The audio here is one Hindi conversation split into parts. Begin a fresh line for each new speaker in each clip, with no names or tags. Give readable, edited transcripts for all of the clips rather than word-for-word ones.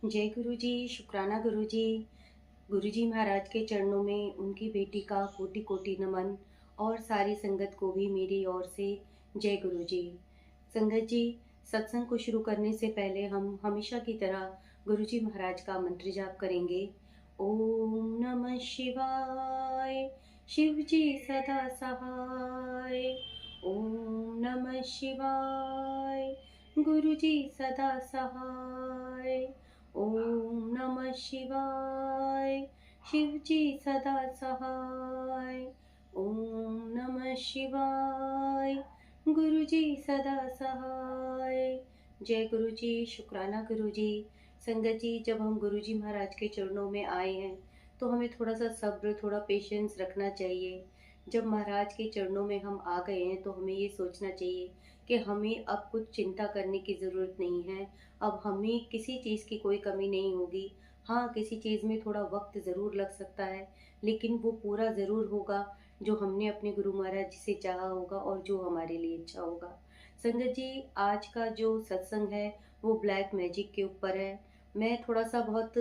जय गुरु जी, शुक्राना गुरु जी। गुरु जी महाराज के चरणों में उनकी बेटी का कोटि कोटि नमन और सारी संगत को भी मेरी ओर से जय गुरु जी। संगत जी, सत्संग को शुरू करने से पहले हम हमेशा की तरह गुरु जी महाराज का मंत्र जाप करेंगे। ओम नमः शिवाय, शिव जी सदा सहाय। ओम नमः शिवाय, गुरु जी सदा सहाय। ओम नमः शिवाय, शिव जी सदा सहाय। ओम नमः शिवाय, गुरु जी सदा सहाय। जय गुरु जी, शुक्राना गुरु जी। संगत जी, जब हम गुरु जी महाराज के चरणों में आए हैं तो हमें थोड़ा सा सब्र, थोड़ा पेशेंस रखना चाहिए। जब महाराज के चरणों में हम आ गए हैं तो हमें ये सोचना चाहिए कि हमें अब कुछ चिंता करने की ज़रूरत नहीं है। अब हमें किसी चीज़ की कोई कमी नहीं होगी। हाँ, किसी चीज़ में थोड़ा वक्त ज़रूर लग सकता है, लेकिन वो पूरा ज़रूर होगा जो हमने अपने गुरु महाराज जी से चाहा होगा और जो हमारे लिए अच्छा होगा। संगत जी, आज का जो सत्संग है वो ब्लैक मैजिक के ऊपर है। मैं थोड़ा सा बहुत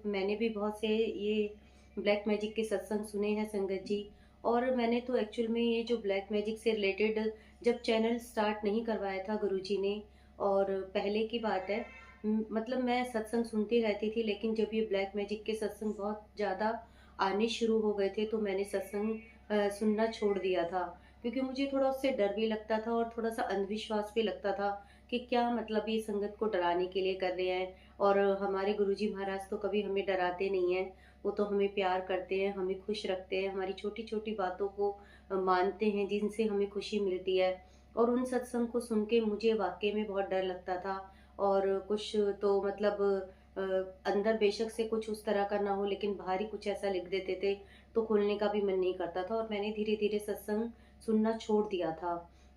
मैंने भी बहुत से ये ब्लैक मैजिक के सत्संग सुने हैं संगत जी। और मैंने तो एक्चुअल में ये जो ब्लैक मैजिक से रिलेटेड जब चैनल स्टार्ट नहीं करवाया था गुरुजी ने, और पहले की बात है, मतलब मैं सत्संग सुनती रहती थी, लेकिन जब ये ब्लैक मैजिक के सत्संग बहुत ज़्यादा आने शुरू हो गए थे तो मैंने सत्संग सुनना छोड़ दिया था। क्योंकि मुझे थोड़ा उससे डर भी लगता था और थोड़ा सा अंधविश्वास भी लगता था कि क्या मतलब ये संगत को डराने के लिए कर रहे हैं। और हमारे गुरुजी महाराज तो कभी हमें डराते नहीं हैं। वो तो हमें प्यार करते हैं, हमें खुश रखते हैं, हमारी छोटी छोटी बातों को मानते हैं जिनसे हमें खुशी मिलती है। और उन सत्संग को सुन के मुझे वाक़ई में बहुत डर लगता था। और कुछ तो मतलब अ, अंदर बेशक से कुछ उस तरह का ना हो, लेकिन बाहर ही कुछ ऐसा लिख देते थे, तो खोलने का भी मन नहीं करता था और मैंने धीरे-धीरे सत्संग सुनना छोड़ दिया था।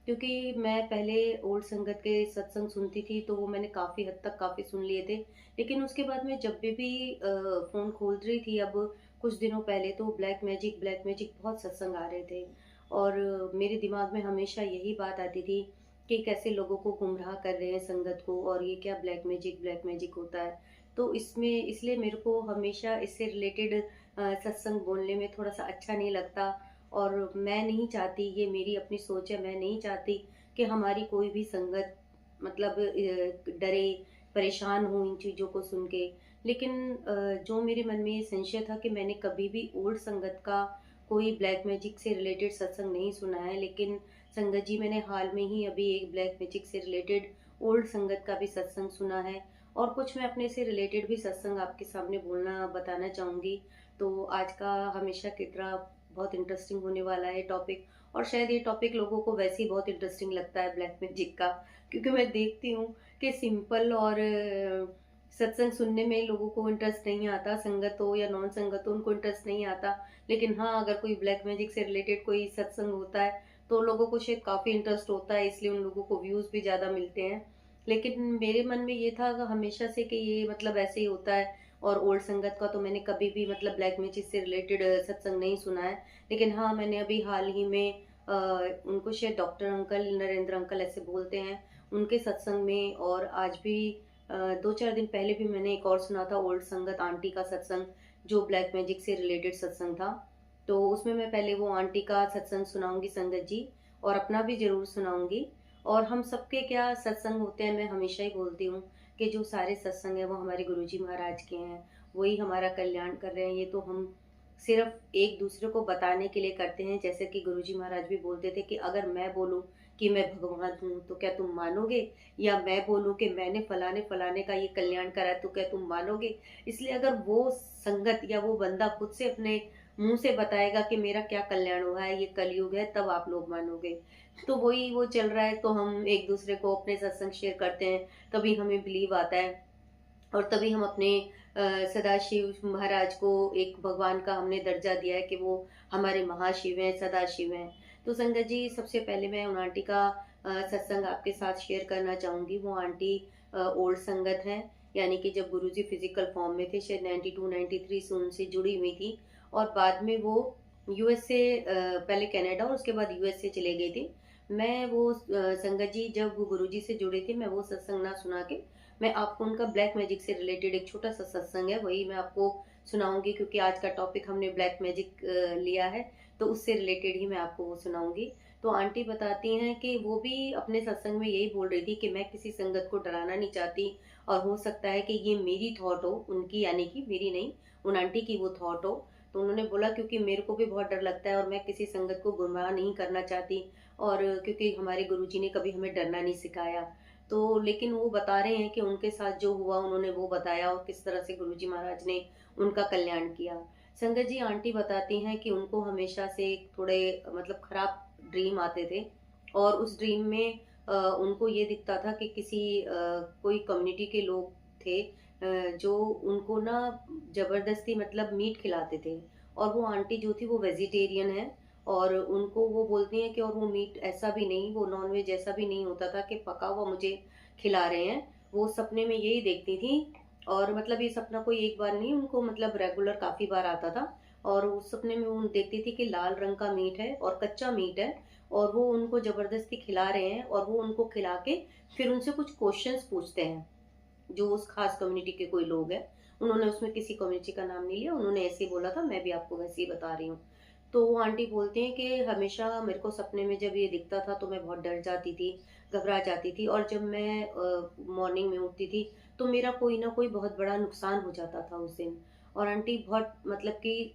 क्योंकि मैं पहले ओल्ड संगत के सत्संग सुनती थी, तो वो मैंने काफ़ी हद तक काफ़ी सुन लिए थे। लेकिन उसके बाद मैं जब भी फ़ोन खोल रही थी अब कुछ दिनों पहले, तो ब्लैक मैजिक बहुत सत्संग आ रहे थे। और मेरे दिमाग में हमेशा यही बात आती थी कि कैसे लोगों को गुमराह कर रहे हैं संगत को, और ये क्या ब्लैक मैजिक होता है। तो इसमें इसलिए मेरे को हमेशा इससे रिलेटेड सत्संग बोलने में थोड़ा सा अच्छा नहीं लगता। और मैं नहीं चाहती, ये मेरी अपनी सोच है, मैं नहीं चाहती कि हमारी कोई भी संगत मतलब डरे, परेशान हो इन चीज़ों को सुन के। लेकिन जो मेरे मन में ये संशय था कि मैंने कभी भी ओल्ड संगत का कोई ब्लैक मैजिक से रिलेटेड सत्संग नहीं सुना है, लेकिन संगत जी, मैंने हाल में ही अभी एक ब्लैक मैजिक से रिलेटेड ओल्ड संगत का भी सत्संग सुना है। और कुछ मैं अपने से रिलेटेड भी सत्संग आपके सामने बोलना बताना चाहूँगी। तो आज का हमेशा की तरह बहुत इंटरेस्टिंग होने वाला है टॉपिक। और शायद ये टॉपिक लोगों को वैसे ही बहुत इंटरेस्टिंग लगता है ब्लैक मैजिक का, क्योंकि मैं देखती हूँ कि सिंपल और सत्संग सुनने में लोगों को इंटरेस्ट नहीं आता, संगत हो या नॉन संगत हो उनको इंटरेस्ट नहीं आता। लेकिन हाँ, अगर कोई ब्लैक मैजिक से रिलेटेड कोई सत्संग होता है तो लोगों को शायद काफ़ी इंटरेस्ट होता है, इसलिए उन लोगों को व्यूज़ भी ज़्यादा मिलते हैं। लेकिन मेरे मन में ये था कि हमेशा से कि ये मतलब ऐसे ही होता है। और ओल्ड संगत का तो मैंने कभी भी मतलब ब्लैक मैजिक से रिलेटेड सत्संग नहीं सुना है। लेकिन हाँ, मैंने अभी हाल ही में उनको शायद डॉक्टर अंकल, नरेंद्र अंकल ऐसे बोलते हैं, उनके सत्संग में। और आज भी 2-4 दिन पहले भी मैंने एक और सुना था ओल्ड संगत आंटी का सत्संग, जो ब्लैक मैजिक से रिलेटेड सत्संग था। तो उसमें मैं पहले वो आंटी का सत्संग सुनाऊँगी संगत जी, और अपना भी ज़रूर सुनाऊँगी। और हम सबके क्या सत्संग होते हैं, मैं हमेशा ही बोलती हूँ कि जो सारे सत्संग हैं वो हमारे गुरुजी महाराज के हैं, वही हमारा कल्याण कर रहे हैं। ये तो हम सिर्फ़ एक दूसरे को बताने के लिए करते हैं। जैसे कि गुरुजी महाराज भी बोलते थे कि अगर मैं बोलूँ कि मैं भगवान हूँ, तो क्या तुम मानोगे? या मैं बोलूँ कि मैंने फलाने-फलाने का ये कल्याण करा है, तो क्या तुम मानोगे? इसलिए अगर वो संगत या वो बंदा खुद से अपने मुँह से बताएगा कि मेरा क्या कल्याण हुआ है, ये कलयुग है, तब आप लोग मानोगे। तो वही वो चल रहा है, तो हम एक-दूसरे को अपने सत्संग शेयर करते हैं, तभी हमें बिलीव आता है। और तभी हम अपने सदाशिव महाराज को एक भगवान का हमने दर्जा दिया है कि वो हमारे महाशिव हैं, सदाशिव हैं। तो संगत जी, सबसे पहले मैं उन आंटी का सत्संग आपके साथ शेयर करना चाहूँगी। वो आंटी ओल्ड संगत हैं, यानी कि जब गुरुजी फिज़िकल फॉर्म में थे, शायद 92-93 से उनसे जुड़ी हुई थी। और बाद में वो यूएसए, पहले कनाडा और उसके बाद यूएसए चले गई थी। मैं वो संगत जी जब गुरुजी से जुड़ी थी, मैं वो सत्संग ना सुना के मैं आपको उनका ब्लैक मैजिक से रिलेटेड एक छोटा सा सत्संग है, वही मैं आपको सुनाऊंगी, क्योंकि आज का टॉपिक हमने ब्लैक मैजिक लिया है, तो उससे रिलेटेड ही मैं आपको वो सुनाऊंगी। तो आंटी बताती हैं कि वो भी अपने सत्संग में यही बोल रही थी कि मैं किसी संगत को डराना नहीं चाहती, और हो सकता है कि ये मेरी थॉट हो, उनकी यानी कि मेरी नहीं, उन आंटी की वो थॉट हो। तो उन्होंने बोला क्योंकि मेरे को भी बहुत डर लगता है और मैं किसी संगत को गुमराह नहीं करना चाहती, और क्योंकि हमारे गुरुजी ने कभी हमें डरना नहीं सिखाया। तो लेकिन वो बता रहे हैं कि उनके साथ जो हुआ उन्होंने वो बताया, और किस तरह से गुरुजी महाराज ने उनका कल्याण किया। संगत जी, आंटी बताती हैं कि उनको हमेशा से थोड़े मतलब खराब ड्रीम आते थे, और उस ड्रीम में उनको ये दिखता था कि किसी कोई कम्युनिटी के लोग थे, जो उनको ना जबरदस्ती मतलब मीट खिलाते थे। और वो आंटी जो थी वो वेजिटेरियन है, और उनको वो बोलती हैं कि और वो मीट ऐसा भी नहीं, वो नॉनवेज ऐसा भी नहीं होता था कि पका हुआ मुझे खिला रहे हैं। वो सपने में यही देखती थी, और मतलब ये सपना कोई एक बार नहीं, उनको मतलब रेगुलर काफी बार आता था। और उस सपने में वो देखती थी कि लाल रंग का मीट है और कच्चा मीट है, और वो उनको जबरदस्ती खिला रहे हैं, और वो उनको खिला के फिर उनसे कुछ क्वेश्चंस पूछते हैं, जो उस खास कम्युनिटी के कोई लोग हैं। उन्होंने उसमें किसी कम्युनिटी का नाम नहीं लिया, उन्होंने ऐसे ही बोला था, मैं भी आपको वैसे ही बता रही हूँ। तो वो आंटी बोलती हैं कि हमेशा मेरे को सपने में जब ये दिखता था तो मैं बहुत डर जाती थी, घबरा जाती थी, और जब मैं मॉर्निंग में उठती थी तो मेरा कोई ना कोई बहुत बड़ा नुकसान हो जाता था उस दिन। और आंटी बहुत मतलब कि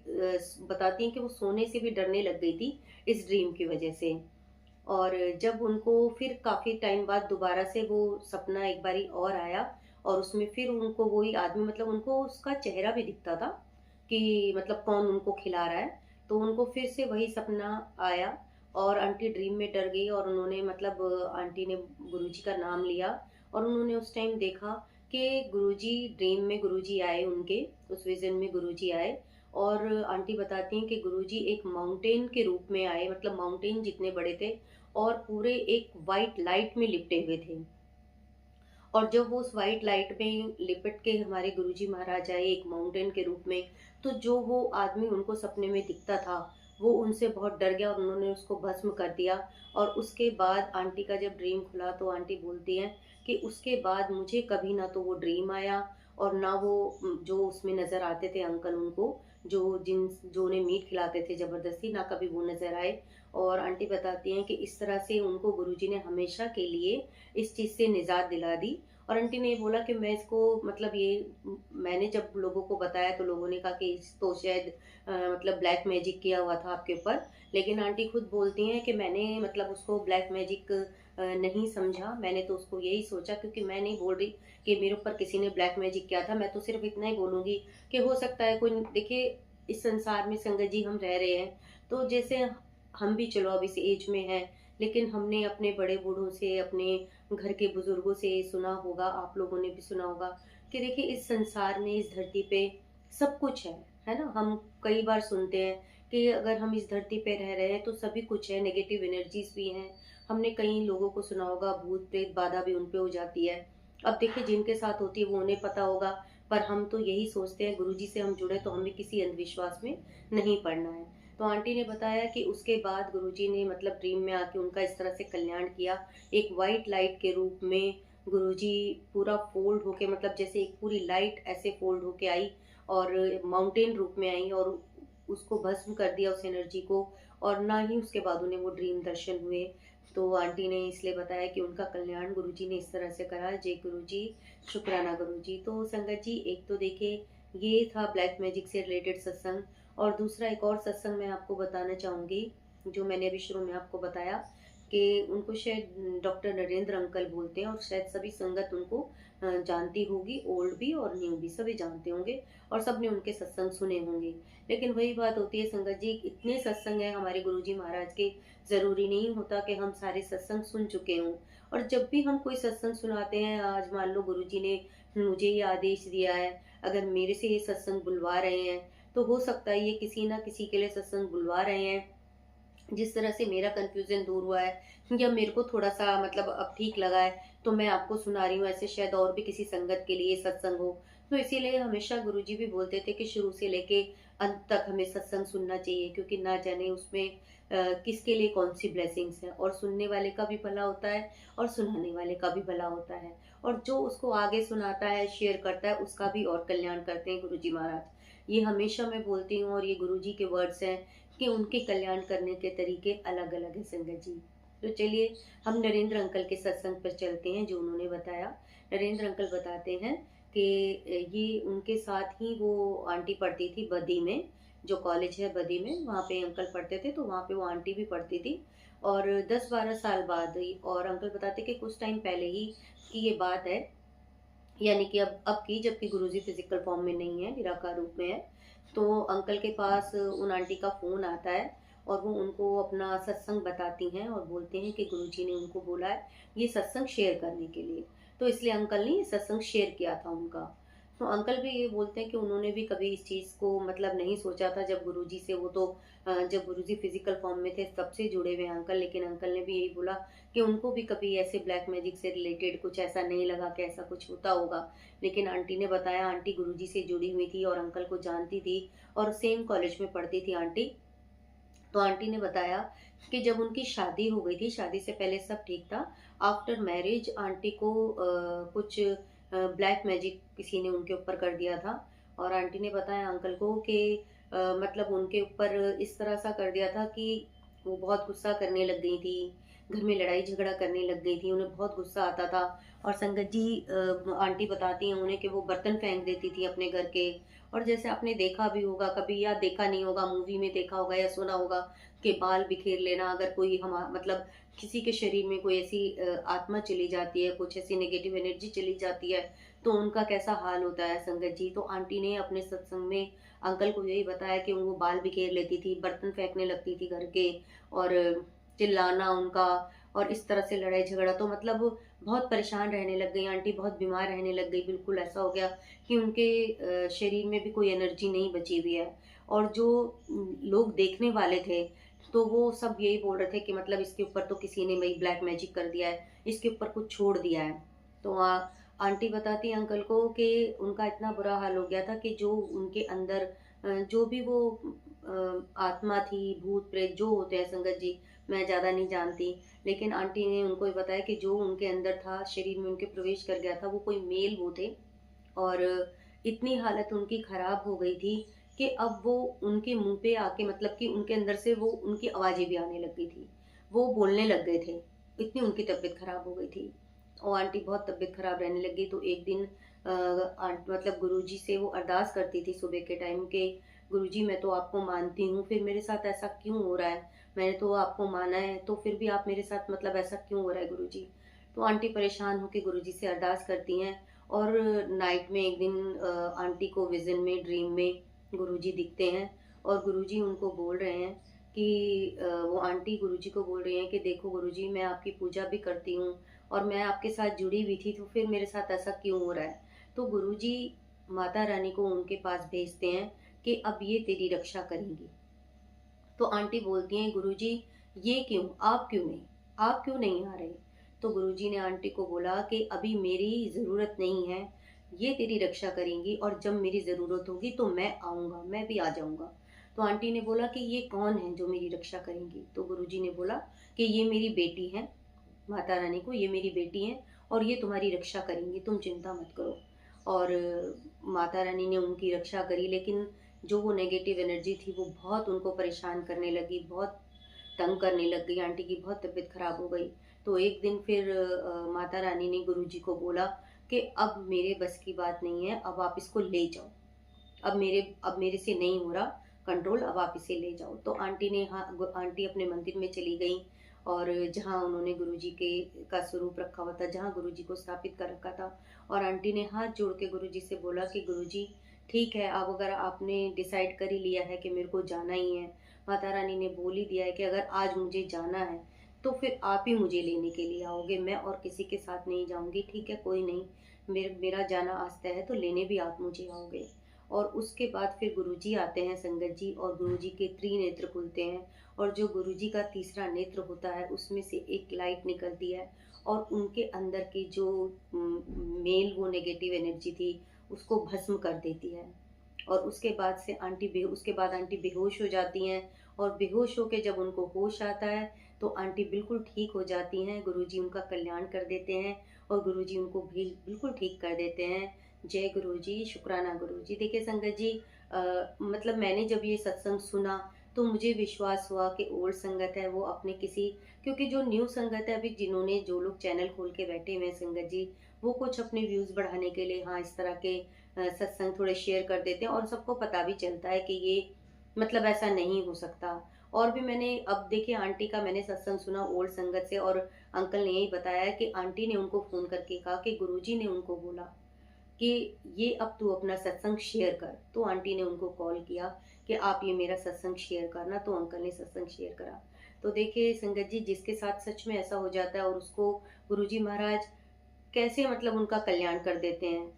बताती हैं कि वो सोने से भी डरने लग गई थी इस ड्रीम की वजह से। और जब उनको फिर काफी टाइम बाद दोबारा से वो सपना एक बारी और आया, और उसमें फिर उनको वही आदमी, मतलब उनको उसका चेहरा भी दिखता था कि मतलब कौन उनको खिला रहा है। तो उनको फिर से वही सपना आया, और आंटी ड्रीम में डर गई, और उन्होंने मतलब आंटी ने गुरुजी का नाम लिया, और उन्होंने उस टाइम देखा कि गुरुजी ड्रीम में गुरुजी आए उनके, उस विजन में गुरुजी आए। और आंटी बताती हैं कि गुरुजी एक माउंटेन के रूप में आए, मतलब माउंटेन जितने बड़े थे, और पूरे एक वाइट लाइट में लिपटे हुए थे। और जब वो उस वाइट लाइट में लिपट के हमारे गुरुजी महाराज आए एक माउंटेन के रूप में, तो जो वो आदमी उनको सपने में दिखता था, वो उनसे बहुत डर गया और उन्होंने उसको भस्म कर दिया। और उसके बाद आंटी का जब ड्रीम खुला तो आंटी बोलती हैं कि उसके बाद मुझे कभी ना तो वो ड्रीम आया, और ना वो जो उसमें नजर आते थे अंकल उनको, जो उन्हें मीट खिलाते थे जबरदस्ती, ना कभी वो नजर आए। और आंटी बताती हैं कि इस तरह से उनको गुरुजी ने हमेशा के लिए इस चीज़ से निजात दिला दी। और आंटी ने ये बोला कि मैं इसको मतलब ये मैंने जब लोगों को बताया तो लोगों ने कहा कि तो शायद मतलब ब्लैक मैजिक किया हुआ था आपके ऊपर। लेकिन आंटी खुद बोलती हैं कि मैंने मतलब उसको ब्लैक मैजिक नहीं समझा, मैंने तो उसको यही सोचा, क्योंकि मैं नहीं बोल रही कि मेरे ऊपर किसी ने ब्लैक मैजिक किया था, मैं तो सिर्फ इतना ही बोलूंगी कि हो सकता है कोई, देखिए इस संसार में संगत जी हम रह रहे हैं, तो जैसे हम भी चलो अब इस एज में हैं, लेकिन हमने अपने बड़े बूढ़ों से, अपने घर के बुजुर्गों से सुना होगा, आप लोगों ने भी सुना होगा कि देखिए इस संसार में, इस धरती पे सब कुछ है ना। हम कई बार सुनते हैं कि अगर हम इस धरती पे रह रहे हैं तो सभी कुछ है, नेगेटिव एनर्जीज भी हैं। हमने कई लोगों को सुना होगा भूत प्रेत बाधा भी उन पे हो जाती है। अब देखिए जिनके साथ होती है वो उन्हें पता होगा, पर हम तो यही सोचते हैं गुरुजी से हम जुड़े तो हमें किसी अंधविश्वास में नहीं पड़ना है। तो आंटी ने बताया कि उसके बाद गुरुजी ने मतलब ड्रीम में आके उनका इस तरह से कल्याण किया, एक वाइट लाइट के रूप में गुरुजी पूरा फोल्ड होके, मतलब जैसे एक पूरी लाइट ऐसे फोल्ड होके आई, और माउंटेन रूप में आई, और उसको भस्म कर दिया उस एनर्जी को। और ना ही उसके बाद उन्हें वो ड्रीम दर्शन हुए। तो आंटी ने इसलिए बताया कि उनका कल्याण गुरुजी ने इस तरह से करा। जय गुरुजी, शुक्राना गुरुजी। तो संगत जी, एक तो देखिए ये था ब्लैक मैजिक से रिलेटेड सत्संग, और दूसरा एक और सत्संग मैं आपको बताना चाहूंगी, जो मैंने अभी शुरू में आपको बताया कि उनको शायद डॉक्टर नरेंद्र अंकल बोलते हैं, और शायद सभी संगत उनको जानती होगी, ओल्ड भी और न्यू भी सभी जानते होंगे, और सबने उनके सत्संग सुने होंगे। लेकिन वही बात होती है संगत जी, इतने सत्संग हैं हमारे गुरुजी महाराज के, जरूरी नहीं होता कि हम सारे सत्संग सुन चुके हों। और जब भी हम कोई सत्संग सुनाते हैं, आज मान लो गुरुजी ने मुझे ये आदेश दिया है, अगर मेरे से ये सत्संग बुलवा रहे हैं, तो हो सकता है ये किसी ना किसी के लिए सत्संग बुलवा रहे हैं। जिस तरह से मेरा कंफ्यूजन दूर हुआ है, या मेरे को थोड़ा सा मतलब अब ठीक लगा है, तो मैं आपको सुना रही हूँ, ऐसे शायद और भी किसी संगत के लिए सत्संग हो। तो इसीलिए हमेशा गुरुजी भी बोलते थे कि शुरू से लेके अंत तक हमें सत्संग सुनना चाहिए, क्योंकि ना जाने उसमें किसके लिए कौन सी ब्लेसिंग्स है, और सुनने वाले का भी भला होता है और सुनाने वाले का भी भला होता है, और जो उसको आगे सुनाता है, शेयर करता है, उसका भी और कल्याण करते हैं गुरुजी महाराज। ये हमेशा मैं बोलती हूँ, और ये गुरुजी के वर्ड्स हैं कि उनके कल्याण करने के तरीके अलग अलग हैं संगत जी। तो चलिए हम नरेंद्र अंकल के सत्संग पर चलते हैं जो उन्होंने बताया। नरेंद्र अंकल बताते हैं कि ये उनके साथ ही वो आंटी पढ़ती थी बद्दी में, जो कॉलेज है बद्दी में, वहाँ पे अंकल पढ़ते थे, तो वहाँ पे वो आंटी भी पढ़ती थी। और 10-12 साल बाद ही, और अंकल बताते कि कुछ टाइम पहले ही की ये बात है, यानी कि अब की, जबकि गुरुजी फिजिकल फॉर्म में नहीं है, निराकार रूप में है। तो अंकल के पास उन आंटी का फ़ोन आता है और वो उनको अपना सत्संग बताती हैं और बोलते हैं कि गुरुजी ने उनको बोला है ये सत्संग शेयर करने के लिए। तो इसलिए अंकल ने ये सत्संग शेयर किया था उनका। तो अंकल भी ये बोलते हैं कि उन्होंने भी कभी इस चीज़ को मतलब नहीं सोचा था, जब गुरुजी से वो तो जब गुरुजी फिजिकल फॉर्म में थे तब से जुड़े हुए हैं अंकल, लेकिन अंकल ने भी यही बोला कि उनको भी कभी ऐसे ब्लैक मैजिक से रिलेटेड कुछ ऐसा नहीं लगा कि ऐसा कुछ होता होगा। लेकिन आंटी ने बताया, आंटी गुरुजी से जुड़ी हुई थी और अंकल को जानती थी, और सेम कॉलेज में पढ़ती थी आंटी। तो आंटी ने बताया कि जब उनकी शादी हो गई थी, शादी से पहले सब ठीक था, आफ्टर मैरिज आंटी को कुछ ब्लैक मैजिक किसी ने उनके ऊपर कर दिया था। और आंटी ने बताया अंकल को कि मतलब उनके ऊपर इस तरह सा कर दिया था कि वो बहुत गुस्सा करने लग गई थी, घर में लड़ाई झगड़ा करने लग गई थी, उन्हें बहुत गुस्सा आता था। और संगत जी आंटी बताती हैं उन्हें कि वो बर्तन फेंक देती थी अपने घर के। और जैसे आपने देखा भी होगा कभी, या देखा नहीं होगा, मूवी में देखा होगा या सुना होगा कि बाल बिखेर लेना, अगर कोई हम मतलब किसी के शरीर में कोई ऐसी आत्मा चली जाती है, कुछ ऐसी नेगेटिव एनर्जी चली जाती है, तो उनका कैसा हाल होता है संगत जी। तो आंटी ने अपने सत्संग में अंकल को यही बताया कि वो बाल बिखेर लेती थी, बर्तन फेंकने लगती थी घर के, और चिल्लाना उनका, और इस तरह से लड़ाई झगड़ा, तो मतलब बहुत परेशान रहने लग गई आंटी, बहुत बीमार रहने लग गई, बिल्कुल ऐसा हो गया कि उनके शरीर में भी कोई एनर्जी नहीं बची हुई है। और जो लोग देखने वाले थे, तो वो सब यही बोल रहे थे कि मतलब इसके ऊपर तो किसी ने वही ब्लैक मैजिक कर दिया है, इसके ऊपर कुछ छोड़ दिया है। तो आंटी बताती हैं अंकल को कि उनका इतना बुरा हाल हो गया था कि जो उनके अंदर जो भी वो आत्मा थी, भूत प्रेत जो होते हैं संगत जी, मैं ज़्यादा नहीं जानती, लेकिन आंटी ने उनको ये बताया कि जो उनके अंदर था, शरीर में उनके प्रवेश कर गया था, वो कोई मेल वो थे। और इतनी हालत उनकी खराब हो गई थी कि अब वो उनके मुंह पे आके, मतलब कि उनके अंदर से वो उनकी आवाज़ें भी आने लग गई थी, वो बोलने लग गए थे, इतनी उनकी तबीयत खराब हो गई थी। और आंटी बहुत तबीयत खराब रहने लगी। तो एक दिन मतलब गुरुजी से वो अरदास करती थी सुबह के टाइम के, गुरुजी मैं तो आपको मानती हूँ, फिर मेरे साथ ऐसा क्यों हो रहा है, मैंने तो आपको माना है, तो फिर भी आप मेरे साथ मतलब ऐसा क्यों हो रहा है गुरुजी। तो आंटी परेशान होकर गुरुजी से अरदास करती हैं। और नाइट में एक दिन आंटी को विजन में, ड्रीम में गुरुजी दिखते हैं, और गुरुजी उनको बोल रहे हैं कि वो आंटी गुरुजी को बोल रही हैं कि देखो गुरुजी, मैं आपकी पूजा भी करती हूँ और मैं आपके साथ जुड़ी हुई थी, तो फिर मेरे साथ ऐसा क्यों हो रहा है। तो गुरुजी माता रानी को उनके पास भेजते हैं कि अब ये तेरी रक्षा करेंगी। तो आंटी बोलती हैं गुरुजी, ये क्यों, आप क्यों नहीं आ रहे। तो गुरुजी ने आंटी को बोला कि अभी मेरी ज़रूरत नहीं है, ये तेरी रक्षा करेंगी, और जब मेरी ज़रूरत होगी तो मैं आऊँगा, मैं भी आ जाऊँगा। तो आंटी ने बोला कि ये कौन है जो मेरी रक्षा करेंगी। तो गुरुजी ने बोला कि ये मेरी बेटी है, माता रानी को, ये मेरी बेटी हैं और ये तुम्हारी रक्षा करेंगी, तुम चिंता मत करो। और माता रानी ने उनकी रक्षा करी, लेकिन जो वो नेगेटिव एनर्जी थी वो बहुत उनको परेशान करने लगी, बहुत तंग करने लग गई, आंटी की बहुत तबीयत खराब हो गई। तो एक दिन फिर माता रानी ने गुरुजी को बोला कि अब मेरे बस की बात नहीं है, अब आप इसको ले जाओ, अब मेरे से नहीं हो रहा कंट्रोल, अब आप इसे ले जाओ। तो आंटी ने, हाँ, आंटी अपने मंदिर में चली गई, और जहाँ उन्होंने गुरुजी के का स्वरूप रखा हुआ था, जहाँ गुरुजी को स्थापित कर रखा था, और आंटी ने हाथ जोड़ के गुरुजी से बोला कि गुरुजी ठीक है, अब अगर आपने डिसाइड कर ही लिया है कि मेरे को जाना ही है, माता रानी ने बोल ही दिया है कि अगर आज मुझे जाना है तो फिर आप ही मुझे लेने के लिए आओगे, मैं और किसी के साथ नहीं जाऊंगी, ठीक है, कोई नहीं, मेरा जाना आज तय है, तो लेने भी आप मुझे आओगे। और उसके बाद फिर गुरुजी आते हैं संगत जी, और गुरुजी के त्रिनेत्र खुलते हैं, और जो गुरुजी का तीसरा नेत्र होता है उसमें से एक लाइट निकलती है, और उनके अंदर की जो मेल वो नेगेटिव एनर्जी थी उसको भस्म कर देती है। और उसके बाद आंटी बेहोश हो जाती हैं, और बेहोश होके जब उनको होश आता है तो आंटी बिल्कुल ठीक हो जाती हैं, गुरुजी उनका कल्याण कर देते हैं और गुरुजी उनको भी बिल्कुल ठीक कर देते हैं। जय गुरुजी, शुक्राना गुरुजी। देखिए संगत जी, मतलब मैंने जब ये सत्संग सुना तो मुझे विश्वास हुआ कि ओल्ड संगत है वो अपने किसी, क्योंकि जो न्यू संगत है अभी जिन्होंने जो लोग चैनल खोल के बैठे हुए हैं संगत जी, वो कुछ अपने व्यूज़ बढ़ाने के लिए हाँ इस तरह के सत्संग थोड़े शेयर कर देते हैं और सबको पता भी चलता है कि ये मतलब ऐसा नहीं हो सकता। और भी मैंने अब देखिए आंटी का मैंने सत्संग सुना ओल्ड संगत से और अंकल ने यही बताया कि आंटी ने उनको फ़ोन करके कहा कि गुरुजी ने उनको बोला कि ये अब तू अपना सत्संग शेयर कर। तो आंटी ने उनको कॉल किया कि आप ये मेरा सत्संग शेयर करना, तो अंकल ने सत्संग शेयर करा। तो देखिए संगत जी, जिसके साथ सच में ऐसा हो जाता है और उसको गुरुजी महाराज कैसे मतलब उनका कल्याण कर देते हैं।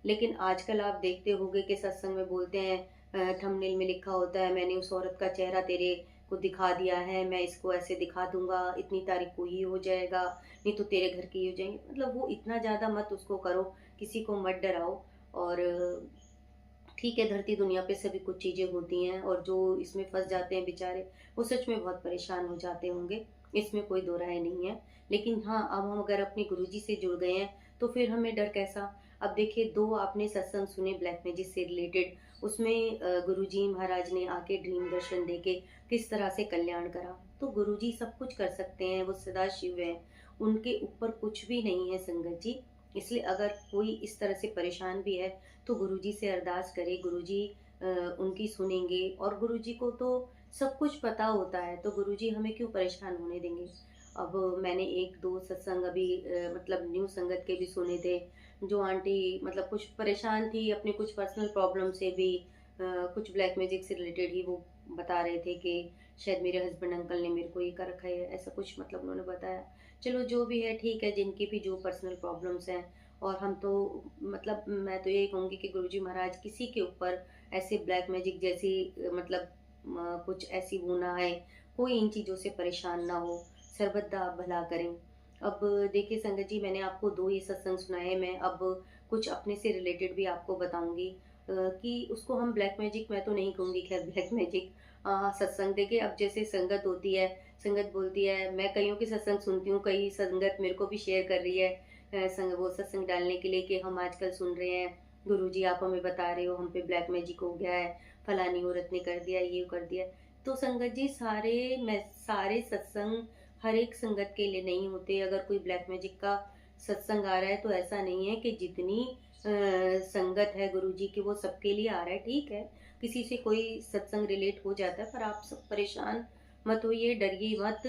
लेकिन आजकल आप देखते होंगे कि सत्संग में बोलते हैं, थंबनेल में लिखा होता है मैंने उस औरत का चेहरा तेरे को दिखा दिया है, मैं इसको ऐसे दिखा दूंगा, इतनी तारीख को ये हो जाएगा, नहीं तो तेरे घर के ये हो जाएंगे। मतलब वो इतना ज़्यादा मत उसको करो, किसी को मत डराओ। और ठीक है, धरती दुनिया पे सभी कुछ चीज़ें होती हैं और जो इसमें फंस जाते हैं बेचारे, वो सच में बहुत परेशान हो जाते होंगे, इसमें कोई दो राय नहीं है। लेकिन हाँ, अब हम अगर अपने गुरुजी से जुड़ गए हैं तो फिर हमें डर कैसा। अब देखिए, दो आपने सत्संग सुने ब्लैक मैजिक से रिलेटेड, उसमें गुरुजी महाराज ने आके ड्रीम दर्शन देके किस तरह से कल्याण करा। तो गुरुजी सब कुछ कर सकते हैं, वो सदा शिव है, उनके ऊपर कुछ भी नहीं है संगत जी। इसलिए अगर कोई इस तरह से परेशान भी है तो गुरुजी से अरदास करे, गुरुजी उनकी सुनेंगे और गुरुजी को तो सब कुछ पता होता है, तो गुरुजी हमें क्यों परेशान होने देंगे। अब मैंने एक दो सत्संग अभी मतलब न्यू संगत के भी सुने थे, जो आंटी मतलब कुछ परेशान थी अपने कुछ पर्सनल प्रॉब्लम से भी, कुछ ब्लैक मैजिक से रिलेटेड ही वो बता रहे थे कि शायद मेरे हस्बैंड अंकल ने मेरे को ये कर रखा है, ऐसा कुछ मतलब उन्होंने बताया। चलो जो भी है ठीक है, जिनकी भी जो पर्सनल प्रॉब्लम्स हैं। और हम तो मतलब मैं तो यही कहूँगी कि गुरुजी महाराज किसी के ऊपर ऐसे ब्लैक मैजिक जैसी मतलब कुछ ऐसी वो ना आए, कोई इन चीज़ों से परेशान ना हो, सर्वदा आप भला करें। अब देखिए संगत जी, मैंने आपको दो ये सत्संग सुनाए, मैं अब कुछ अपने से रिलेटेड भी आपको बताऊंगी कि उसको हम ब्लैक मैजिक मैं तो नहीं कहूँगी, खैर ब्लैक मैजिक सत्संग। देखिए अब जैसे संगत होती है, संगत बोलती है, मैं कईयों की सत्संग सुनती हूँ, कई संगत मेरे को भी शेयर कर रही है संग वो सत्संग डालने के लिए कि हम आजकल सुन रहे हैं, गुरुजी आप हमें बता रहे हो हम पे ब्लैक मैजिक हो गया है, फलानी औरत ने कर दिया, ये कर दिया। तो संगत जी, सारे सत्संग हर एक संगत के लिए नहीं होते। अगर कोई ब्लैक मैजिक का सत्संग आ रहा है तो ऐसा नहीं है कि जितनी संगत है गुरुजी की वो सबके लिए आ रहा है। ठीक है, किसी से कोई सत्संग रिलेट हो जाता है, पर आप सब परेशान मत होइए, डरिए मत।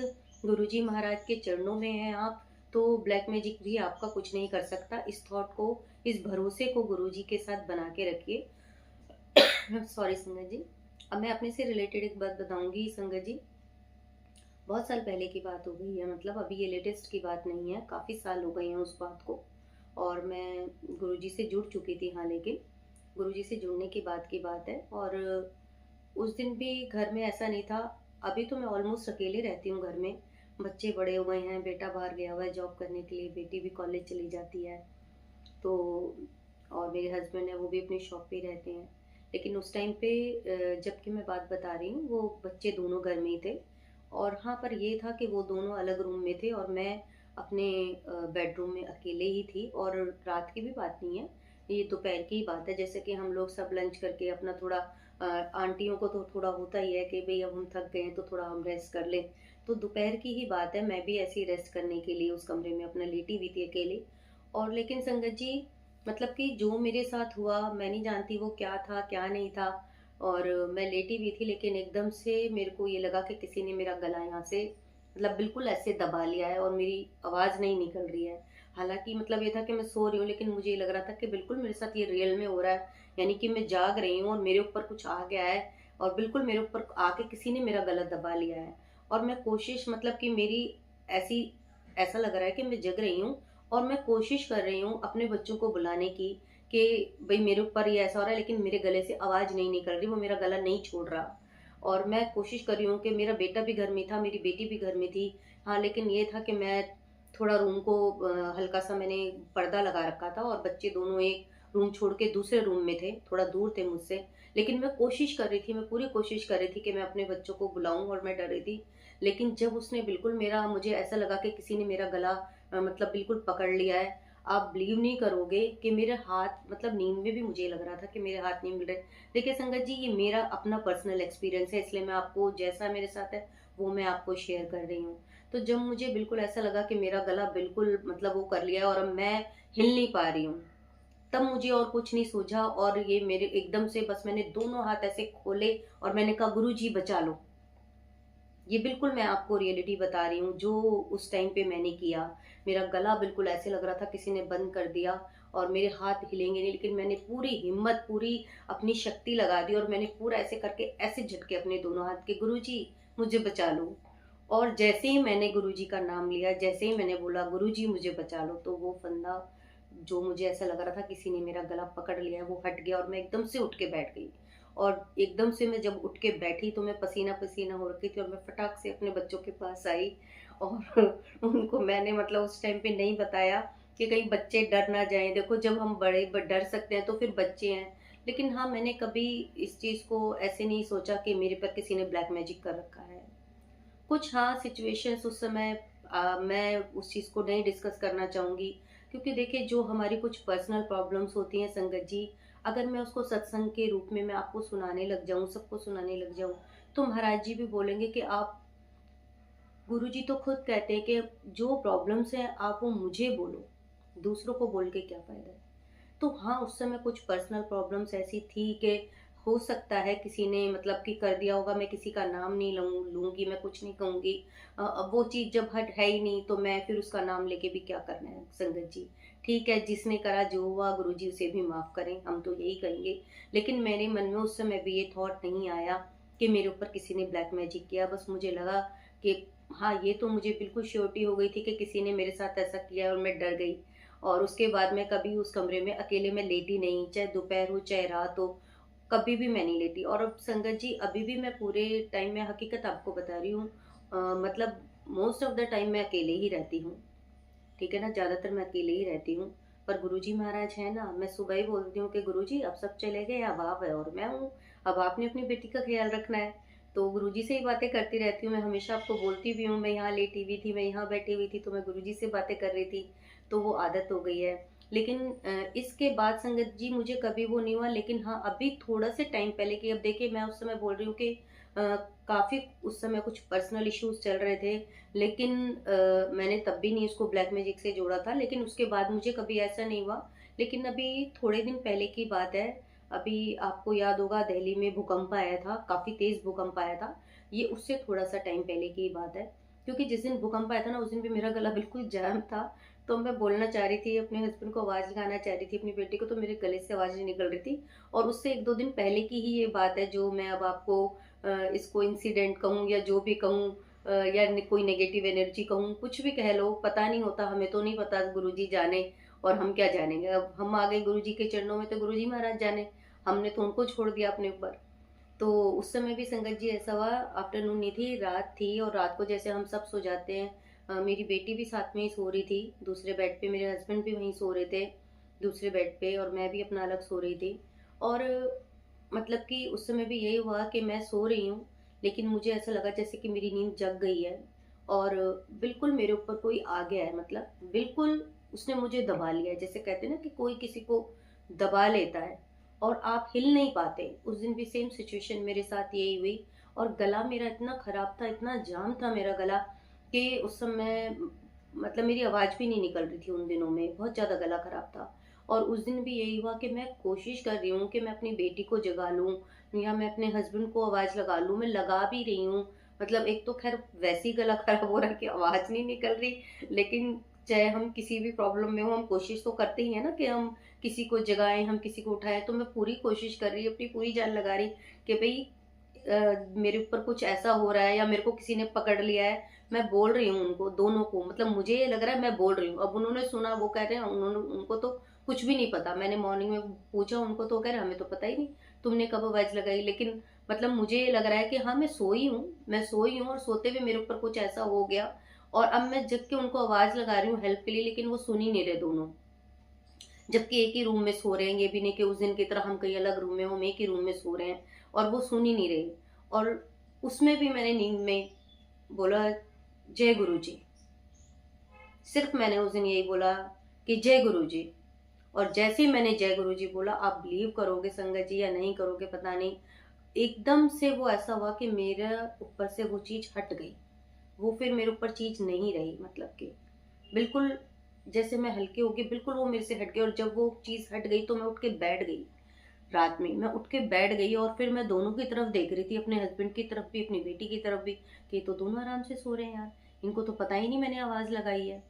गुरुजी महाराज के चरणों में हैं आप, तो ब्लैक मैजिक भी आपका कुछ नहीं कर सकता। इस थॉट को, इस भरोसे को गुरुजी के साथ बना के रखिए। सॉरी संगत जी। अब मैं अपने से रिलेटेड एक बात बताऊंगी संगत जी। बहुत साल पहले की बात हो गई है, मतलब अभी ये लेटेस्ट की बात नहीं है, काफ़ी साल हो गए हैं उस बात को। और मैं गुरुजी से जुड़ चुकी थी, हाँ, लेकिन गुरुजी से जुड़ने के बाद की बात है। और उस दिन भी घर में ऐसा नहीं था। अभी तो मैं ऑलमोस्ट अकेले रहती हूँ घर में, बच्चे बड़े हो गए हैं, बेटा बाहर गया हुआ है जॉब करने के लिए, बेटी भी कॉलेज चली जाती है। तो और मेरे हस्बैंड है वो भी अपनी शॉप पे ही रहते हैं। लेकिन उस टाइम पे जबकि मैं बात बता रही हूँ, वो बच्चे दोनों घर में ही थे। और हाँ, पर ये था कि वो दोनों अलग रूम में थे और मैं अपने बेडरूम में अकेले ही थी। और रात की भी बात नहीं है, ये दोपहर की ही बात है। जैसे कि हम लोग सब लंच करके अपना थोड़ा आंटियों को तो थोड़ा होता ही है कि भाई अब हम थक गए हैं तो थोड़ा हम रेस्ट कर लें। तो दोपहर की ही बात है, मैं भी ऐसे ही रेस्ट करने के लिए उस कमरे में अपना लेटी हुई थी अकेले। और लेकिन संगत जी, मतलब कि जो मेरे साथ हुआ मैं नहीं जानती वो क्या था क्या नहीं था। और मैं लेटी भी थी, लेकिन एकदम से मेरे को ये लगा कि किसी ने मेरा गला यहाँ से मतलब बिल्कुल ऐसे दबा लिया है और मेरी आवाज़ नहीं निकल रही है। हालांकि मतलब ये था कि मैं सो रही हूँ, लेकिन मुझे ये लग रहा था कि बिल्कुल मेरे साथ ये रियल में हो रहा है, यानी कि मैं जाग रही हूँ और मेरे ऊपर कुछ आ गया है और बिल्कुल मेरे ऊपर आके किसी ने मेरा गला दबा लिया है। और मैं कोशिश मतलब कि मेरी ऐसी ऐसा लग रहा है कि मैं जग रही हूँ और मैं कोशिश कर रही हूँ अपने बच्चों को बुलाने की कि भाई मेरे ऊपर ये ऐसा हो रहा है, लेकिन मेरे गले से आवाज़ नहीं निकल रही, वो मेरा गला नहीं छोड़ रहा। और मैं कोशिश कर रही हूँ कि मेरा बेटा भी घर में था, मेरी बेटी भी घर में थी। हाँ, लेकिन ये था कि मैं थोड़ा रूम को हल्का सा मैंने पर्दा लगा रखा था और बच्चे दोनों एक रूम छोड़ के दूसरे रूम में थे, थोड़ा दूर थे मुझसे। लेकिन मैं कोशिश कर रही थी, मैं पूरी कोशिश कर रही थी कि मैं अपने बच्चों को बुलाऊँ और मैं डर रही थी। लेकिन जब उसने बिल्कुल मेरा, मुझे ऐसा लगा कि किसी ने मेरा गला मतलब बिल्कुल पकड़ लिया है। आप बिलीव नहीं करोगे कि मेरे हाथ, मतलब नींद में भी मुझे लग रहा था कि मेरे हाथ नहीं मिल रहे। देखिए संगत जी, ये मेरा अपना पर्सनल एक्सपीरियंस है, इसलिए मैं आपको, जैसा मेरे साथ है वो मैं आपको शेयर कर रही हूँ। तो जब मुझे बिल्कुल ऐसा लगा कि मेरा गला बिल्कुल मतलब वो कर लिया है और अब मैं हिल नहीं पा रही हूँ, तब मुझे और कुछ नहीं सूझा और ये मेरे एकदम से बस मैंने दोनों हाथ ऐसे खोले और मैंने कहा, गुरुजी बचा लो। ये बिल्कुल मैं आपको रियलिटी बता रही हूँ जो उस टाइम पे मैंने किया। मेरा गला बिल्कुल ऐसे लग रहा था किसी ने बंद कर दिया और मेरे हाथ हिलेंगे नहीं, लेकिन मैंने पूरी हिम्मत, पूरी अपनी शक्ति लगा दी और मैंने पूरा ऐसे करके ऐसे झटके अपने दोनों हाथ के, गुरुजी मुझे बचा लो। और जैसे ही मैंने गुरुजी का नाम लिया, जैसे ही मैंने बोला गुरुजी मुझे बचा लो, तो वो फंदा जो मुझे ऐसा लग रहा था किसी ने मेरा गला पकड़ लिया है वो हट गया और मैं एकदम से उठ के बैठ गई। और एकदम से मैं जब उठ के बैठी तो मैं पसीना पसीना हो रखी थी और मैं फटाक से अपने बच्चों के पास आई और उनको मैंने मतलब उस टाइम पे नहीं बताया कि कहीं बच्चे डर ना जाएं। देखो जब हम बड़े डर सकते हैं तो फिर बच्चे हैं। लेकिन हाँ, मैंने कभी इस चीज़ को ऐसे नहीं सोचा कि मेरे पर किसी ने ब्लैक मैजिक कर रखा है। कुछ हाँ सिचुएशंस उस समय, मैं उस चीज़ को नहीं डिस्कस करना चाहूँगी, क्योंकि देखिए जो हमारी कुछ पर्सनल प्रॉब्लम्स होती हैं संगत जी, अगर मैं उसको सत्संग के रूप में मैं आपको सुनाने लग जाऊँ, सबको सुनाने लग जाऊँ, तो महाराज जी भी बोलेंगे कि आप, गुरु जी तो खुद कहते हैं कि जो प्रॉब्लम्स हैं आप वो मुझे बोलो, दूसरों को बोल के क्या फ़ायदा है। तो हाँ, उस समय कुछ पर्सनल प्रॉब्लम्स ऐसी थी कि हो सकता है किसी ने मतलब कि कर दिया होगा, मैं किसी का नाम नहीं लूँगी, मैं कुछ नहीं कहूँगी। अब वो चीज़ जब हट है ही नहीं तो मैं फिर उसका नाम लेके भी क्या करना है संगत जी। ठीक है, जिसने करा जो हुआ गुरुजी उसे भी माफ़ करें, हम तो यही कहेंगे। लेकिन मेरे मन में उस समय भी ये थॉट नहीं आया कि मेरे ऊपर किसी ने ब्लैक मैजिक किया। बस मुझे लगा कि हाँ, ये तो मुझे बिल्कुल श्योरिटी हो गई थी कि किसी ने मेरे साथ ऐसा किया और मैं डर गई। और उसके बाद मैं कभी उस कमरे में अकेले में लेटी नहीं, चाहे दोपहर हो चाहे रात हो, कभी भी मैं नहीं लेटी। और अब संगत जी अभी भी मैं पूरे टाइम में हकीकत आपको बता रही हूँ, मतलब मोस्ट ऑफ द टाइम मैं अकेले ही रहती हूँ। ठीक है ना, ज़्यादातर मैं अकेले ही रहती हूँ। पर गुरुजी महाराज हैं ना, मैं सुबह ही बोलती हूँ कि गुरुजी अब सब चले गए, अब आप है और मैं हूँ, अब आपने अपनी बेटी का ख्याल रखना है। तो गुरुजी से ही बातें करती रहती हूँ, मैं हमेशा आपको बोलती भी हूँ, मैं यहाँ लेटी हुई थी, मैं यहाँ बैठी हुई थी तो मैं गुरुजी से बातें कर रही थी, तो वो आदत हो गई है। लेकिन इसके बाद संगत जी मुझे कभी वो नहीं हुआ। लेकिन हाँ, अभी थोड़ा से टाइम पहले की, अब देखिए मैं उस समय बोल रही हूँ कि काफ़ी उस समय कुछ पर्सनल इश्यूज चल रहे थे, लेकिन मैंने तब भी नहीं इसको ब्लैक मैजिक से जोड़ा था। लेकिन उसके बाद मुझे कभी ऐसा नहीं हुआ। लेकिन अभी थोड़े दिन पहले की बात है, अभी आपको याद होगा दिल्ली में भूकंप आया था, काफ़ी तेज़ भूकंप आया था। ये उससे थोड़ा-सा टाइम पहले की बात है, क्योंकि जिस दिन भूकंप आया था ना उस दिन भी मेरा गला बिल्कुल जैम था। तो मैं बोलना चाह रही थी, अपने हस्बैंड को आवाज़ लगाना चाह रही थी अपनी बेटी को, तो मेरे गले से आवाज़ नहीं निकल रही थी। और उससे 1-2 दिन पहले की ही ये बात है जो मैं अब आपको इसको इंसिडेंट कहूँ या जो भी कहूँ, या कोई नेगेटिव एनर्जी कहूँ, कुछ भी कह लो, पता नहीं होता, हमें तो नहीं पता, गुरुजी जाने और हम क्या जानेंगे। अब हम आ गए गुरुजी के चरणों में तो गुरुजी महाराज जाने, हमने तो उनको छोड़ दिया अपने ऊपर। तो उस समय भी संगत जी ऐसा हुआ, आफ्टरनून नहीं थी, रात थी और रात को जैसे हम सब सो जाते हैं, मेरी बेटी भी साथ में ही सो रही थी दूसरे बेड पे, मेरे हस्बैंड भी वहीं सो रहे थे दूसरे बेड पे और मैं भी अपना अलग सो रही थी। और मतलब कि उस समय भी यही हुआ कि मैं सो रही हूँ, लेकिन मुझे ऐसा लगा जैसे कि मेरी नींद जग गई है और बिल्कुल मेरे ऊपर कोई आ गया है, मतलब बिल्कुल उसने मुझे दबा लिया है। जैसे कहते हैं ना कि कोई किसी को दबा लेता है और आप हिल नहीं पाते। उस दिन भी सेम सिचुएशन मेरे साथ यही हुई और गला मेरा इतना खराब था, इतना जाम था मेरा गला कि उस समय मतलब मेरी आवाज़ भी नहीं निकल रही थी उन दिनों में, बहुत ज़्यादा गला खराब था। और उस दिन भी यही हुआ कि मैं कोशिश कर रही हूँ कि मैं अपनी बेटी को जगा लूँ या मैं अपने हस्बैंड को आवाज़ लगा लूँ, मैं लगा भी रही हूँ। मतलब एक तो ख़ैर वैसे ही गला ख़राब हो रहा है कि आवाज़ नहीं निकल रही, लेकिन चाहे हम किसी भी प्रॉब्लम में हो, हम कोशिश तो करते ही हैं ना कि हम किसी को जगाएँ, हम किसी को उठाएँ। तो मैं पूरी कोशिश कर रही, अपनी पूरी जान लगा रही कि भई मेरे ऊपर कुछ ऐसा हो रहा है या मेरे को किसी ने पकड़ लिया है। मैं बोल रही हूँ उनको, दोनों को, मतलब मुझे ये लग रहा है मैं बोल रही हूँ। अब उन्होंने सुना, वो कह रहे हैं उन्होंने, उनको तो कुछ भी नहीं पता। मैंने मॉर्निंग में पूछा उनको तो वो कह रहे हमें तो पता ही नहीं, तुमने कब आवाज़ लगाई। लेकिन मतलब मुझे ये लग रहा है कि हाँ, मैं सोई हूँ और सोते हुए मेरे ऊपर कुछ ऐसा हो गया और अब मैं जग के उनको आवाज़ लगा रही हूँ हेल्प के लिए, लेकिन वो सुन ही नहीं रहे दोनों। जबकि एक ही रूम में सो रहे हैं, ये भी नहीं कि उस दिन की तरह हम कहीं अलग रूम में हो, हम एक ही रूम में सो रहे हैं और वो सुन ही नहीं रही। और उसमें भी मैंने नींद में बोला जय गुरु जी। सिर्फ मैंने उस दिन यही बोला कि जय गुरु जी। और जैसे ही मैंने जय गुरु जी बोला, आप बिलीव करोगे संगत जी या नहीं करोगे पता नहीं, एकदम से वो ऐसा हुआ कि मेरे ऊपर से वो चीज हट गई। वो फिर मेरे ऊपर चीज नहीं रही, मतलब कि बिल्कुल जैसे मैं हल्की हो गई, बिल्कुल वो मेरे से हट गई। और जब वो चीज हट गई तो मैं उठ के बैठ गई। रात में मैं उठ के बैठ गई और फिर मैं दोनों की तरफ देख रही थी, अपने हस्बैंड की तरफ भी, अपनी बेटी की तरफ भी, कि ये तो दोनों आराम से सो रहे हैं यार, इनको तो पता ही नहीं मैंने आवाज लगाई है।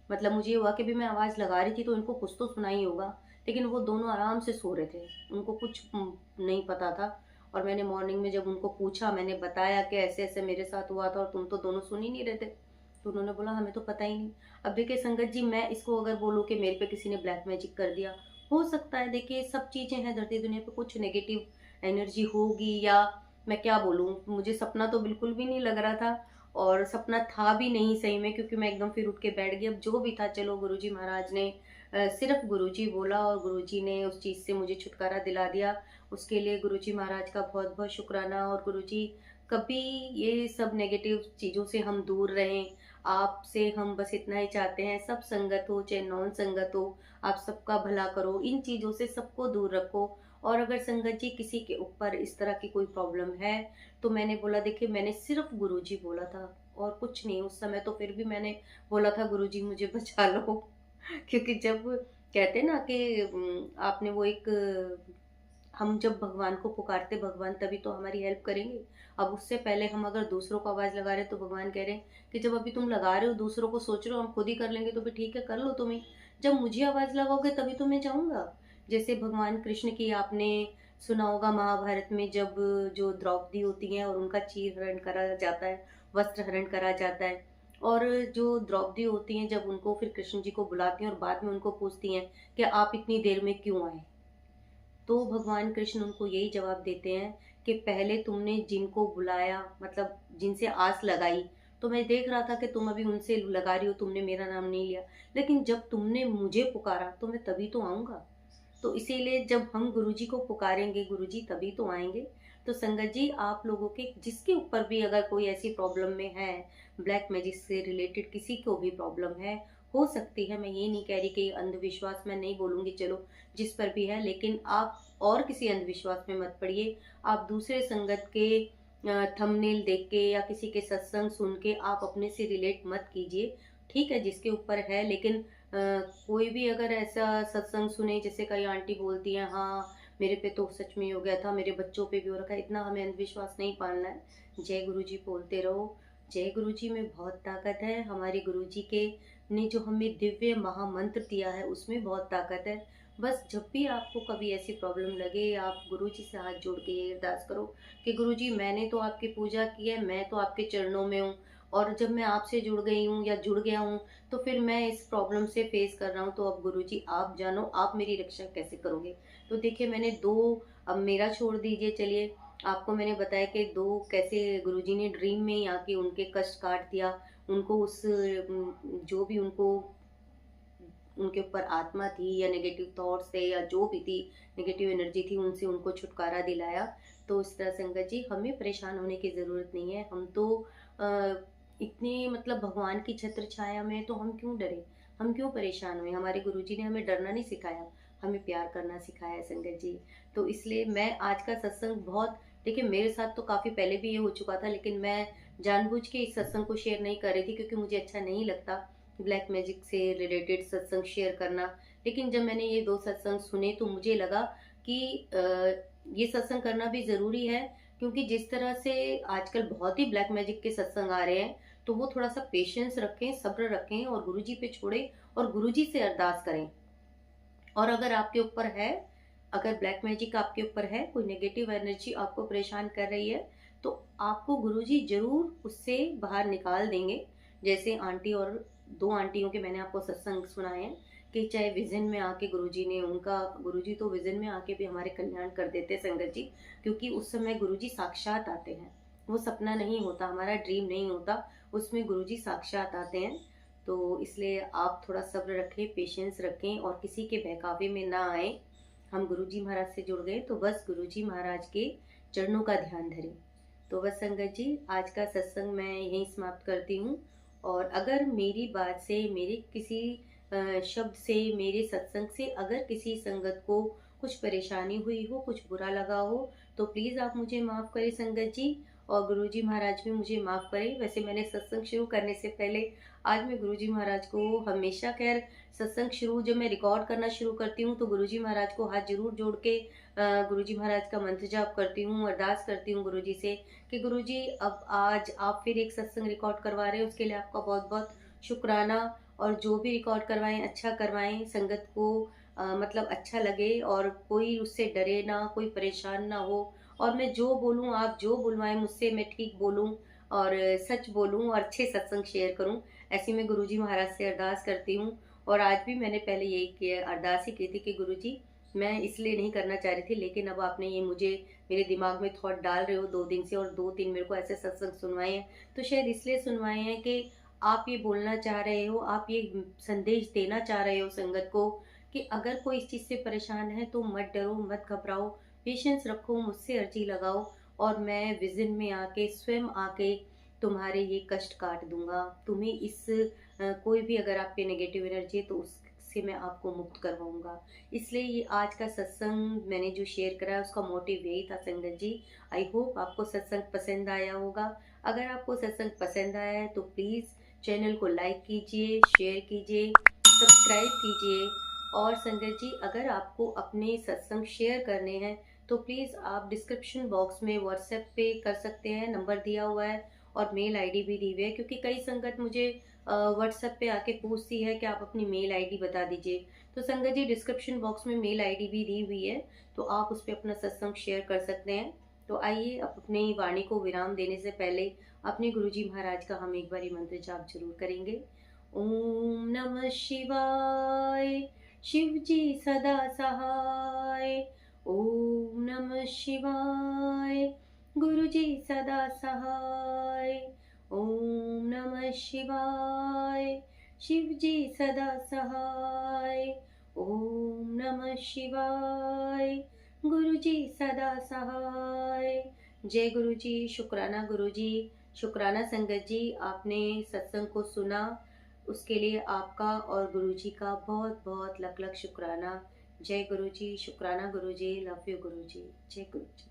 मतलब मुझे ये हुआ कि भी मैं आवाज लगा रही थी तो इनको कुछ तो सुना ही होगा, लेकिन वो दोनों आराम से सो रहे थे, उनको कुछ नहीं पता था। और मैंने मॉर्निंग में जब उनको पूछा, मैंने बताया कि ऐसे ऐसे मेरे साथ हुआ था और तुम तो दोनों सुन ही नहीं रहे थे, तो उन्होंने बोला हमें तो पता ही नहीं। अब देखिए संगत जी, मैं इसको अगर बोलूँ कि मेरे पे किसी ने ब्लैक मैजिक कर दिया, हो सकता है, देखिए सब चीजें हैं धरती दुनिया पे, कुछ नेगेटिव एनर्जी होगी, या मैं क्या बोलूँ, मुझे सपना तो बिल्कुल भी नहीं लग रहा था और सपना था भी नहीं सही में, क्योंकि मैं एकदम फिर उठ के बैठ गई। अब जो भी था चलो, गुरुजी महाराज ने सिर्फ गुरुजी बोला और गुरुजी ने उस चीज़ से मुझे छुटकारा दिला दिया। उसके लिए गुरुजी महाराज का बहुत बहुत शुक्राना। और गुरुजी, कभी ये सब नेगेटिव चीज़ों से हम दूर रहें, आपसे हम बस इतना ही चाहते हैं, सब संगत हो चाहे नॉन संगत हो, आप सबका भला करो, इन चीज़ों से सबको दूर रखो। और अगर संगत जी किसी के ऊपर इस तरह की कोई प्रॉब्लम है, तो मैंने बोला, देखिए मैंने सिर्फ गुरुजी बोला था और कुछ नहीं। उस समय तो फिर भी मैंने बोला था गुरुजी मुझे बचा लो। क्योंकि जब कहते हैं ना कि आपने वो एक हम जब भगवान को पुकारते, भगवान तभी तो हमारी हेल्प करेंगे। अब उससे पहले हम अगर दूसरों को आवाज लगा रहे हैं, तो भगवान कह रहे हैं कि जब अभी तुम लगा रहे हो, दूसरों को सोच रहे हो हम खुद ही कर लेंगे, तो भी ठीक है, कर लो तुम ही। जब मुझे आवाज लगाओगे तभी तो मैं जाऊंगा। जैसे भगवान कृष्ण की आपने सुना होगा, महाभारत में जब जो द्रौपदी होती हैं और उनका चीर हरण करा जाता है, वस्त्र हरण करा जाता है, और जो द्रौपदी होती हैं जब उनको फिर कृष्ण जी को बुलाती हैं और बाद में उनको पूछती हैं कि आप इतनी देर में क्यों आए, तो भगवान कृष्ण उनको यही जवाब देते हैं कि पहले तुमने जिनको बुलाया, मतलब जिनसे आस लगाई, तो मैं देख रहा था कि तुम अभी उनसे लगा रही हो, तुमने मेरा नाम नहीं लिया, लेकिन जब तुमने मुझे पुकारा तो मैं तभी तो आऊंगा। तो इसीलिए जब हम गुरुजी को पुकारेंगे, गुरुजी तभी तो आएंगे। तो संगत जी, आप लोगों के जिसके ऊपर भी अगर कोई ऐसी प्रॉब्लम में है, ब्लैक मैजिक से रिलेटेड किसी को भी प्रॉब्लम है, हो सकती है, मैं ये नहीं कह रही कि अंधविश्वास, मैं नहीं बोलूंगी, चलो जिस पर भी है, लेकिन आप और किसी अंधविश्वास में मत पड़िए। आप दूसरे संगत के थंबनेल देख के या किसी के सत्संग सुन के आप अपने से रिलेट मत कीजिए। ठीक है, जिसके ऊपर है, लेकिन कोई भी अगर ऐसा सत्संग सुने, जैसे कई आंटी बोलती हैं, हाँ मेरे पे तो सच में हो गया था, मेरे बच्चों पे भी हो रखा है, इतना हमें अंधविश्वास नहीं पालना है। जय गुरु जी बोलते रहो। जय गुरु जी में बहुत ताकत है, हमारे गुरु जी के ने जो हमें दिव्य महामंत्र दिया है उसमें बहुत ताकत है। बस जब भी आपको कभी ऐसी प्रॉब्लम लगे, आप गुरु जी से हाथ जोड़ के ये अरदास करो कि गुरु जी, मैंने तो आपकी पूजा की है, मैं तो आपके चरणों में हूँ, और जब मैं आपसे जुड़ गई हूँ या जुड़ गया हूँ, तो फिर मैं इस प्रॉब्लम से फेस कर रहा हूँ, तो अब गुरुजी आप जानो, आप मेरी रक्षा कैसे करोगे। तो देखिए मैंने दो, अब मेरा छोड़ दीजिए, चलिए आपको मैंने बताया कि दो कैसे गुरुजी ने ड्रीम में आके उनके कष्ट काट दिया, उनको उस जो भी उनको उनके ऊपर आत्मा थी या नेगेटिव थॉट्स थे या जो भी थी नेगेटिव एनर्जी थी, उनसे उनको छुटकारा दिलाया। तो इस तरह संगत जी, हमें परेशान होने की ज़रूरत नहीं है। हम तो इतने मतलब भगवान की छत्र छाया में, तो हम क्यों डरे, हम क्यों परेशान हुए। हमारे गुरुजी ने हमें डरना नहीं सिखाया, हमें प्यार करना सिखाया है संगत जी। तो इसलिए मैं आज का सत्संग बहुत, देखिए मेरे साथ तो काफ़ी पहले भी ये हो चुका था, लेकिन मैं जानबूझ के इस सत्संग को शेयर नहीं कर रही थी, क्योंकि मुझे अच्छा नहीं लगता ब्लैक मैजिक से रिलेटेड सत्संग शेयर करना। लेकिन जब मैंने ये दो सत्संग सुने तो मुझे लगा कि ये सत्संग करना भी ज़रूरी है, क्योंकि जिस तरह से आजकल बहुत ही ब्लैक मैजिक के सत्संग आ रहे हैं, तो वो थोड़ा सा पेशेंस रखें, सब्र रखें और गुरुजी पे छोड़ें और गुरुजी से अरदास करें। और अगर आपके ऊपर है, अगर ब्लैक मैजिक आपके ऊपर है, कोई नेगेटिव एनर्जी आपको परेशान कर रही है, तो आपको गुरुजी जरूर उससे बाहर निकाल देंगे। जैसे आंटी और दो आंटियों के मैंने आपको सत्संग सुनाए हैं कि चाहे विजन में आके गुरुजी ने उनका, गुरुजी तो विजन में आके भी हमारे कल्याण कर देते हैं संगत जी, क्योंकि उस समय गुरुजी साक्षात आते हैं, वो सपना नहीं होता, हमारा ड्रीम नहीं होता, उसमें गुरुजी साक्षात आते हैं। तो इसलिए आप थोड़ा सब्र रखें, पेशेंस रखें और किसी के बहकावे में ना आए। हम गुरुजी महाराज से जुड़ गए तो बस गुरुजी महाराज के चरणों का ध्यान धरें। तो बस संगत जी, आज का सत्संग मैं यहीं समाप्त करती हूँ। और अगर मेरी बात से, मेरे किसी शब्द से, मेरे सत्संग से अगर किसी संगत को कुछ परेशानी हुई हो, कुछ बुरा लगा हो, तो प्लीज़ आप मुझे माफ़ करें संगत जी। और गुरुजी महाराज भी मुझे माफ़ करें। वैसे मैंने सत्संग शुरू करने से पहले आज मैं गुरुजी महाराज को हमेशा, खैर सत्संग शुरू जब मैं रिकॉर्ड करना शुरू करती हूँ तो गुरुजी महाराज को हाथ जरूर जोड़ के गुरुजी महाराज का मंत्र जाप करती हूँ, अरदास करती हूँ गुरुजी से कि गुरुजी अब आज आप फिर एक सत्संग रिकॉर्ड करवा रहे हैं, उसके लिए आपका बहुत बहुत शुक्राना। और जो भी रिकॉर्ड करवाएं अच्छा करवाएं, संगत को मतलब अच्छा लगे और कोई उससे डरे ना, कोई परेशान ना हो। और मैं जो बोलूँ, आप जो बुलवाएं मुझसे, मैं ठीक बोलूँ और सच बोलूँ और अच्छे सत्संग शेयर करूँ, ऐसी मैं गुरुजी महाराज से अरदास करती हूँ। और आज भी मैंने पहले यही किया, अरदास ही की थी कि गुरुजी मैं इसलिए नहीं करना चाह रही थी, लेकिन अब आपने ये मुझे मेरे दिमाग में थॉट डाल रहे हो 2 दिन से, और 2-3 मेरे को ऐसे सत्संग सुनवाए हैं, तो शायद इसलिए सुनवाए हैं कि आप ये बोलना चाह रहे हो, आप ये संदेश देना चाह रहे हो संगत को कि अगर कोई इस चीज़ से परेशान है तो मत डरो, मत घबराओ, पेशेंस रखो, मुझसे अर्जी लगाओ और मैं विजन में आके, स्वयं आके तुम्हारे ये कष्ट काट दूंगा। तुम्हें इस कोई भी अगर आप पे नेगेटिव एनर्जी है तो उससे मैं आपको मुक्त करवाऊंगा। इसलिए ये आज का सत्संग मैंने जो शेयर करा है उसका मोटिव यही था संगत जी। आई होप आपको सत्संग पसंद आया होगा। अगर आपको सत्संग पसंद आया है तो प्लीज़ चैनल को लाइक कीजिए, शेयर कीजिए, सब्सक्राइब कीजिए। और संगत जी, अगर आपको अपने सत्संग शेयर करने हैं तो प्लीज़ आप डिस्क्रिप्शन बॉक्स में व्हाट्सएप पे कर सकते हैं, नंबर दिया हुआ है और मेल आईडी भी दी हुई है, क्योंकि कई संगत मुझे व्हाट्सएप पे आके पूछती है कि आप अपनी मेल आईडी बता दीजिए। तो संगत जी, डिस्क्रिप्शन बॉक्स में मेल आईडी भी दी हुई है, तो आप उस पर अपना सत्संग शेयर कर सकते हैं। तो आइए, अब अपनी वाणी को विराम देने से पहले अपने गुरुजी महाराज का हम एक बारी मंत्र जाप जरूर करेंगे। ओम नमः शिवाय, शिव जी सदा सहाय। ओम नमः शिवाय, गुरु जी सदा सहाय। ओम नमः शिवाय, शिव जी सदा सहाय। ओम नमः शिवाय, गुरु जी सदा सहाय। जय गुरु जी, शुक्राना गुरु जी, शुक्राना संगत जी, आपने सत्संग को सुना, उसके लिए आपका और गुरु जी का बहुत बहुत लख लख शुक्राना। जय गुरु जी, शुक्राना गुरु जी, लव यू गुरु जी, जय गुरु जी।